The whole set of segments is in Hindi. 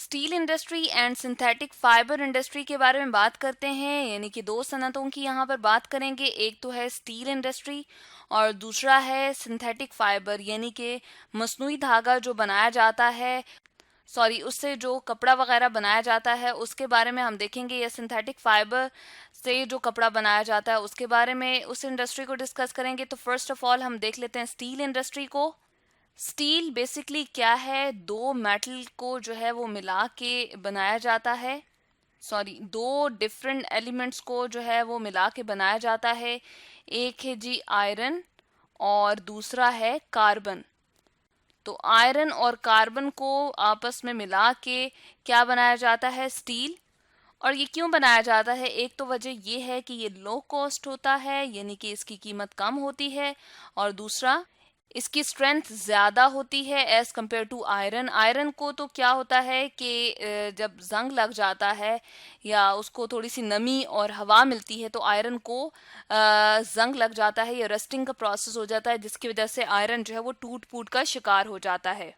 Steel industry and synthetic fibre industry के बारे में बात करते हैं, यानी कि दो सनतों की यहाँ पर बात करेंगे। एक तो है स्टील इंडस्ट्री और दूसरा है सिंथेटिक फाइबर, यानी कि मसनूई धागा जो बनाया जाता है, सॉरी उससे जो कपड़ा वगैरह बनाया जाता है उसके बारे में हम देखेंगे, या सिंथेटिक फाइबर से जो कपड़ा बनाया जाता है उसके बारे में उस इंडस्ट्री को डिस्कस करेंगे। तो फर्स्ट ऑफ ऑल हम देख लेते हैं स्टील इंडस्ट्री को। स्टील बेसिकली क्या है, दो मेटल को जो है वो मिला के बनाया जाता है, सॉरी दो डिफरेंट एलिमेंट्स को जो है वो मिला के बनाया जाता है। एक है जी आयरन और दूसरा है कार्बन। तो आयरन और कार्बन को आपस में मिला के क्या बनाया जाता है, स्टील। और ये क्यों बनाया जाता है, एक तो वजह ये है कि ये लो कॉस्ट होता है, यानी कि इसकी कीमत कम होती है, और दूसरा इसकी स्ट्रेंथ ज़्यादा होती है as compared to iron. Iron को तो क्या होता है कि जब जंग लग जाता है या उसको थोड़ी सी नमी और हवा मिलती है तो आयरन को जंग लग जाता है या रस्टिंग का प्रोसेस हो जाता है, जिसकी वजह से आयरन जो है वो टूट फूट का शिकार हो जाता है।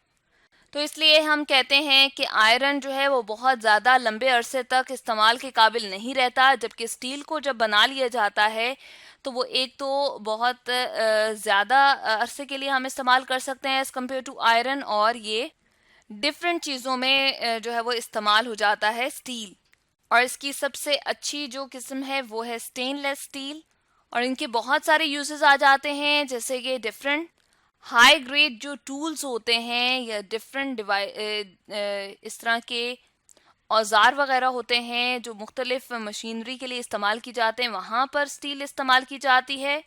तो इसलिए हम कहते हैं कि आयरन जो है वो बहुत ज़्यादा लंबे अरसे तक इस्तेमाल के काबिल नहीं रहता, जबकि स्टील को जब बना लिया जाता है तो वो एक तो बहुत ज़्यादा अरसे के लिए हम इस्तेमाल कर सकते हैं एज़ कम्पेयर टू आयरन, और ये डिफरेंट चीज़ों में जो है वो इस्तेमाल हो जाता है स्टील। और इसकी सबसे अच्छी जो किस्म है वो है स्टेनलेस स्टील, और इनके बहुत सारे यूजेस आ जाते हैं, जैसे कि डिफरेंट हाई ग्रेड जो टूल्स होते हैं या डिफरेंट इस तरह के औजार वगैरह होते हैं जो मुख्तलिफ मशीनरी के लिए इस्तेमाल की जाते हैं, वहाँ पर स्टील इस्तेमाल की जाती है।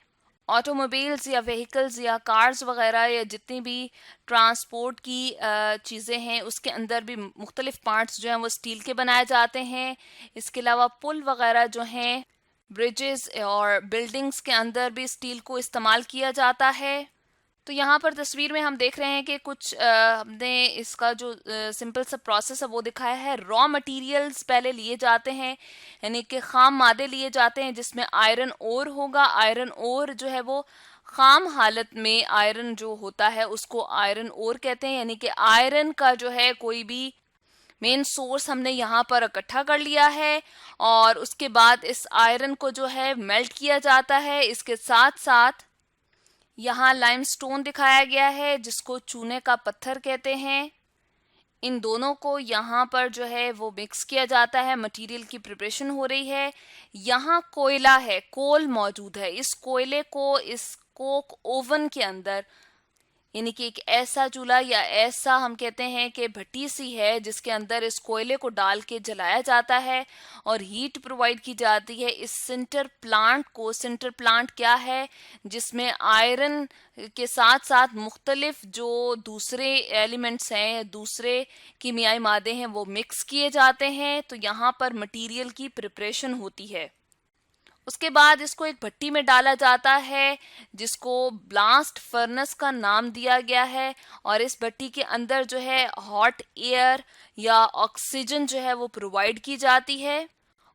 ऑटोमोबाइल्स या व्हीकल्स या कार्स वगैरह या जितनी भी ट्रांसपोर्ट की चीज़ें हैं उसके अंदर भी मुख्तलिफ पार्ट्स जो हैं वो स्टील के बनाए जाते हैं। इसके अलावा पुल वगैरह जो हैं, ब्रिजेस और बिल्डिंग्स के अंदर भी स्टील को इस्तेमाल किया जाता है। तो यहाँ पर तस्वीर में हम देख रहे हैं कि कुछ हमने इसका जो सिंपल सा प्रोसेस है वो दिखाया है। रॉ मटेरियल्स पहले लिए जाते हैं, यानी कि खाम मादे लिए जाते हैं जिसमें आयरन ओर होगा। आयरन ओर जो है वो खाम हालत में आयरन जो होता है उसको आयरन ओर कहते हैं, यानी कि आयरन का जो है कोई भी मेन सोर्स हमने यहाँ पर इकट्ठा कर लिया है, और उसके बाद इस आयरन को जो है मेल्ट किया जाता है। इसके साथ साथ यहाँ लाइमस्टोन दिखाया गया है जिसको चूने का पत्थर कहते हैं। इन दोनों को यहाँ पर जो है वो मिक्स किया जाता है, मटेरियल की प्रिपरेशन हो रही है। यहाँ कोयला है, कोल मौजूद है। इस कोयले को इस कोक ओवन के अंदर, यानी कि एक ऐसा चूल्हा या ऐसा हम कहते हैं कि भट्टी सी है जिसके अंदर इस कोयले को डाल के जलाया जाता है और हीट प्रोवाइड की जाती है इस सिंटर प्लांट को। सिंटर प्लांट क्या है, जिसमें आयरन के साथ साथ मुख्तलिफ जो दूसरे एलिमेंट्स हैं, दूसरे कीमियाई मादे हैं, वो मिक्स किए जाते हैं। तो यहाँ पर मटीरियल की प्रिपरेशन होती है। उसके बाद इसको एक भट्टी में डाला जाता है जिसको ब्लास्ट फर्नेस का नाम दिया गया है, और इस भट्टी के अंदर जो है हॉट एयर या ऑक्सीजन जो है वो प्रोवाइड की जाती है,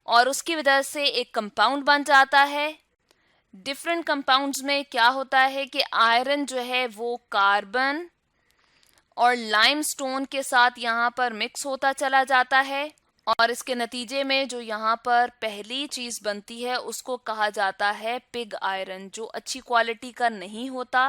और उसकी वजह से एक कंपाउंड बन जाता है। डिफरेंट कंपाउंड्स में क्या होता है कि आयरन जो है वो कार्बन और लाइमस्टोन के साथ यहाँ पर मिक्स होता चला जाता है, और इसके नतीजे में जो यहाँ पर पहली चीज बनती है उसको कहा जाता है पिग आयरन, जो अच्छी क्वालिटी का नहीं होता।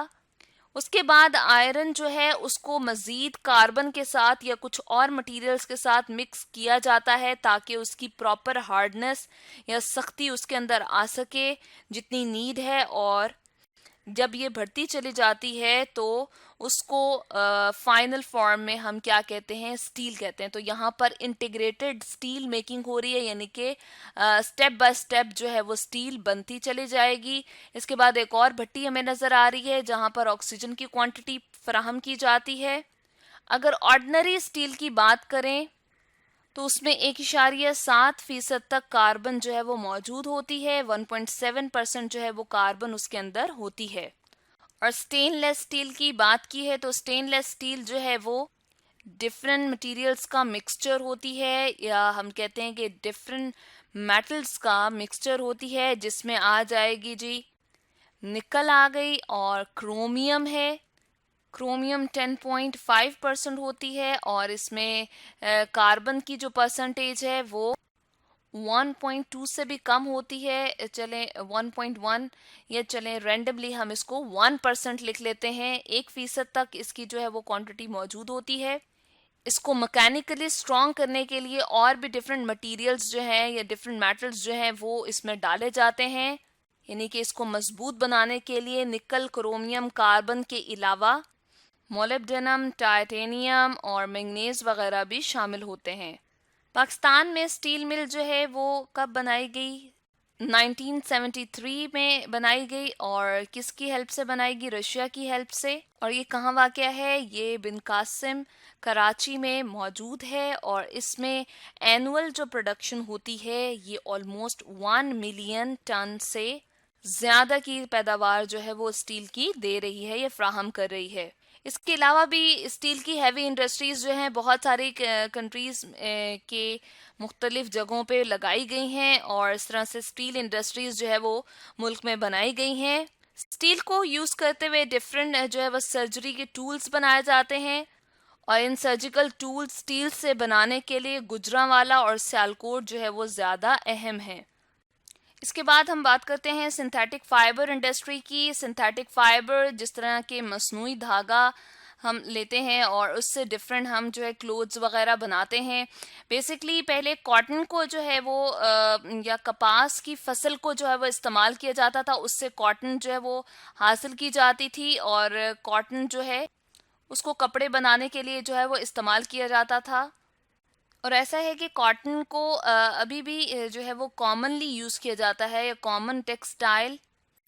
उसके बाद आयरन जो है उसको मजीद कार्बन के साथ या कुछ और मटेरियल्स के साथ मिक्स किया जाता है ताकि उसकी प्रॉपर हार्डनेस या सख्ती उसके अंदर आ सके जितनी नीड है। और जब ये बढ़ती चली जाती है तो उसको फाइनल फॉर्म में हम क्या कहते हैं, स्टील कहते हैं। तो यहाँ पर इंटीग्रेटेड स्टील मेकिंग हो रही है, यानी कि स्टेप बाय स्टेप जो है वो स्टील बनती चली जाएगी। इसके बाद एक और भट्टी हमें नज़र आ रही है जहाँ पर ऑक्सीजन की क्वांटिटी फराहम की जाती है। अगर ऑर्डिनरी स्टील की बात करें तो उसमें 1.7% तक कार्बन जो है वो मौजूद होती है, 1.7% जो है वो कार्बन उसके अंदर होती है। और स्टेनलेस स्टील की बात की है तो स्टेनलेस स्टील जो है वो डिफरेंट मटेरियल्स का मिक्सचर होती है, या हम कहते हैं कि डिफरेंट मेटल्स का मिक्सचर होती है, जिसमें आ जाएगी जी निकल आ गई और क्रोमियम है, क्रोमियम 10.5% होती है और इसमें कार्बन की जो परसेंटेज है वो 1.2 से भी कम होती है। चलें 1.1 या चलें रैंडमली हम इसको 1% लिख लेते हैं। 1% तक इसकी जो है वो क्वांटिटी मौजूद होती है। इसको मैकेनिकली स्ट्रॉन्ग करने के लिए और भी डिफरेंट मटेरियल्स जो हैं या डिफरेंट मेटल्स जो हैं वो इसमें डाले जाते हैं, यानी कि इसको मजबूत बनाने के लिए निकल, क्रोमियम, कार्बन के अलावा मोलिब्डेनम, टाइटेनियम और मैंगनीज वगैरह भी शामिल होते हैं। पाकिस्तान में स्टील मिल जो है वो कब बनाई गई? 1973 में बनाई गई। और किसकी हेल्प से बनाई गई? रशिया की हेल्प से। और ये कहाँ वाक़या है? ये बिन कासिम कराची में मौजूद है और इसमें एनुअल जो प्रोडक्शन होती है ये ऑलमोस्ट 1 मिलियन टन से ज़्यादा की पैदावार जो है वो स्टील की दे रही है या फ्राहम कर रही है। इसके अलावा भी स्टील की हैवी इंडस्ट्रीज जो हैं बहुत सारी कंट्रीज के मुख्तलिफ जगहों पे लगाई गई हैं और इस तरह से स्टील इंडस्ट्रीज जो है वो मुल्क में बनाई गई हैं। स्टील को यूज़ करते हुए डिफरेंट जो है वो सर्जरी के टूल्स बनाए जाते हैं और इन सर्जिकल टूल्स स्टील से बनाने के लिए गुजरांवाला और सियालकोट जो है वो ज़्यादा अहम है। इसके बाद हम बात करते हैं सिंथेटिक फाइबर इंडस्ट्री की। सिंथेटिक फाइबर जिस तरह के मसनूई धागा हम लेते हैं और उससे डिफरेंट हम जो है क्लोथ्स वगैरह बनाते हैं। बेसिकली पहले कॉटन को जो है वो या कपास की फसल को जो है वो इस्तेमाल किया जाता था, उससे कॉटन जो है वो हासिल की जाती थी और कॉटन जो है उसको कपड़े बनाने के लिए जो है वो इस्तेमाल किया जाता था। और ऐसा है कि कॉटन को अभी भी जो है वो कॉमनली यूज़ किया जाता है या कॉमन टेक्सटाइल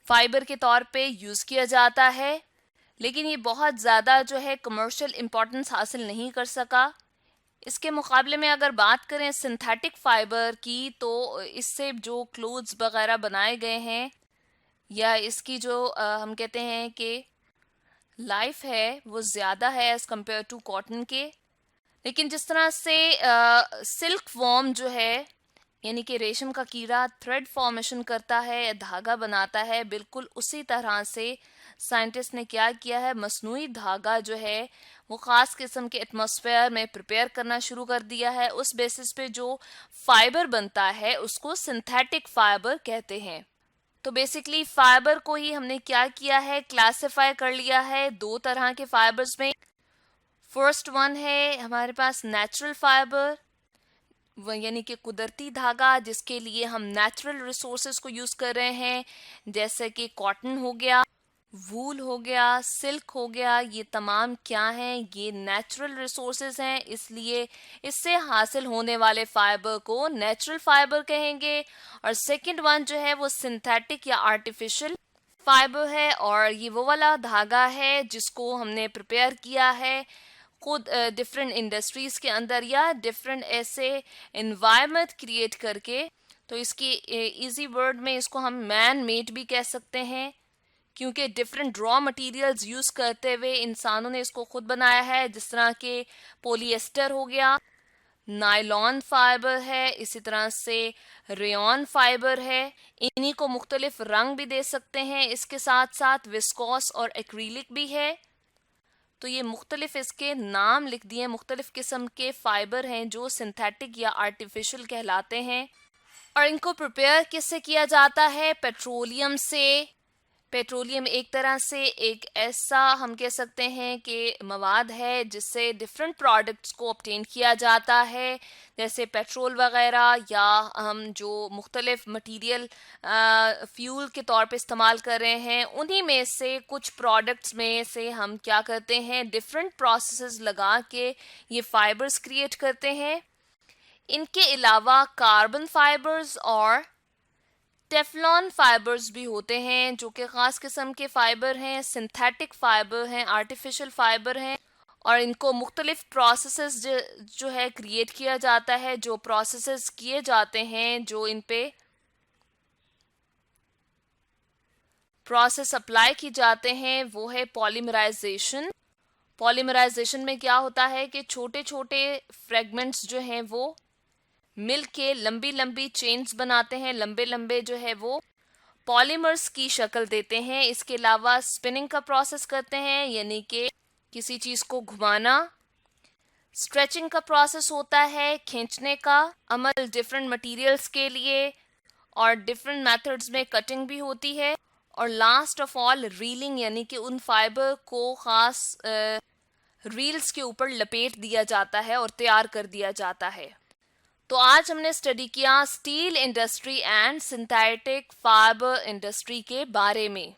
फाइबर के तौर पे यूज़ किया जाता है, लेकिन ये बहुत ज़्यादा जो है कमर्शियल इम्पोर्टेंस हासिल नहीं कर सका। इसके मुकाबले में अगर बात करें सिंथेटिक फाइबर की तो इससे जो क्लोथ्स वगैरह बनाए गए हैं या इसकी जो हम कहते हैं कि लाइफ है वो ज़्यादा है एज़ कम्पेयर टू कॉटन के। लेकिन जिस तरह से सिल्क वॉर्म जो है यानी कि रेशम का कीड़ा थ्रेड फॉर्मेशन करता है, धागा बनाता है, बिल्कुल उसी तरह से साइंटिस्ट ने क्या किया है, मसनूई धागा जो है वो ख़ास किस्म के एटमॉस्फेयर में प्रिपेयर करना शुरू कर दिया है। उस बेसिस पे जो फाइबर बनता है उसको सिंथेटिक फाइबर कहते हैं। तो बेसिकली फाइबर को ही हमने क्या किया है, क्लासिफाई कर लिया है दो तरह के फाइबर्स में। फर्स्ट वन है हमारे पास नेचुरल फाइबर, यानी कि कुदरती धागा जिसके लिए हम नेचुरल रिसोर्सेज को यूज़ कर रहे हैं, जैसे कि कॉटन हो गया, वूल हो गया, सिल्क हो गया। ये तमाम क्या हैं? ये नेचुरल रिसोर्सेज हैं, इसलिए इससे हासिल होने वाले फाइबर को नेचुरल फाइबर कहेंगे। और सेकंड वन जो है वो सिंथेटिक या आर्टिफिशियल फाइबर है और ये वो वाला धागा है जिसको हमने प्रिपेयर किया है खुद डिफरेंट इंडस्ट्रीज के अंदर या डिफरेंट ऐसे इन्वायरमेंट क्रिएट करके। तो इसकी इजी वर्ड में इसको हम मैन मेड भी कह सकते हैं, क्योंकि डिफरेंट रॉ मटेरियल्स यूज़ करते हुए इंसानों ने इसको खुद बनाया है। जिस तरह के पोलिएस्टर हो गया, नायलॉन फाइबर है, इसी तरह से रेयॉन फाइबर है। इन्हीं को मुख्तलिफ रंग भी दे सकते हैं, इसके साथ साथ विस्कोस और एक्रीलिक भी है। तो ये मुख्तलिफ इसके नाम लिख दिए, मुख्तलिफ किस्म के फाइबर हैं जो सिंथेटिक या आर्टिफिशियल कहलाते हैं। और इनको प्रिपेयर किससे किया जाता है? पेट्रोलियम से। पेट्रोलियम एक तरह से एक ऐसा हम कह सकते हैं कि मवाद है जिससे डिफरेंट प्रोडक्ट्स को ऑब्टेन किया जाता है, जैसे पेट्रोल वगैरह या हम जो मुख्तलिफ मटीरियल फ्यूल के तौर पे इस्तेमाल कर रहे हैं, उन्हीं में से कुछ प्रोडक्ट्स में से हम क्या करते हैं, डिफरेंट प्रोसेसेस लगा के ये फाइबर्स क्रिएट करते हैं। इनके अलावा कार्बन फाइबर्स और टेफलॉन फाइबर्स भी होते हैं जो कि ख़ास किस्म के फ़ाइबर हैं, सिंथेटिक फ़ाइबर हैं, आर्टिफिशियल फ़ाइबर हैं। और इनको मुख्तलिफ प्रोसेसेस जो है क्रिएट किया जाता है। जो प्रोसेसेस किए जाते हैं, जो इन पे प्रोसेस अप्लाई की जाते हैं, वो है पॉलीमराइजेशन। पॉलीमराइजेशन में क्या होता है कि छोटे छोटे फ्रेगमेंट्स जो हैं वो मिल के लंबी लंबी चेन्स बनाते हैं, लंबे लंबे जो है वो पॉलीमर्स की शक्ल देते हैं। इसके अलावा स्पिनिंग का प्रोसेस करते हैं, यानी कि किसी चीज को घुमाना। स्ट्रेचिंग का प्रोसेस होता है खींचने का अमल डिफरेंट मटेरियल्स के लिए, और डिफरेंट मेथड्स में कटिंग भी होती है। और लास्ट ऑफ ऑल रीलिंग, यानी कि उन फाइबर को खास रील्स के ऊपर लपेट दिया जाता है और तैयार कर दिया जाता है। तो आज हमने स्टडी किया steel industry and synthetic fibre industry के बारे में।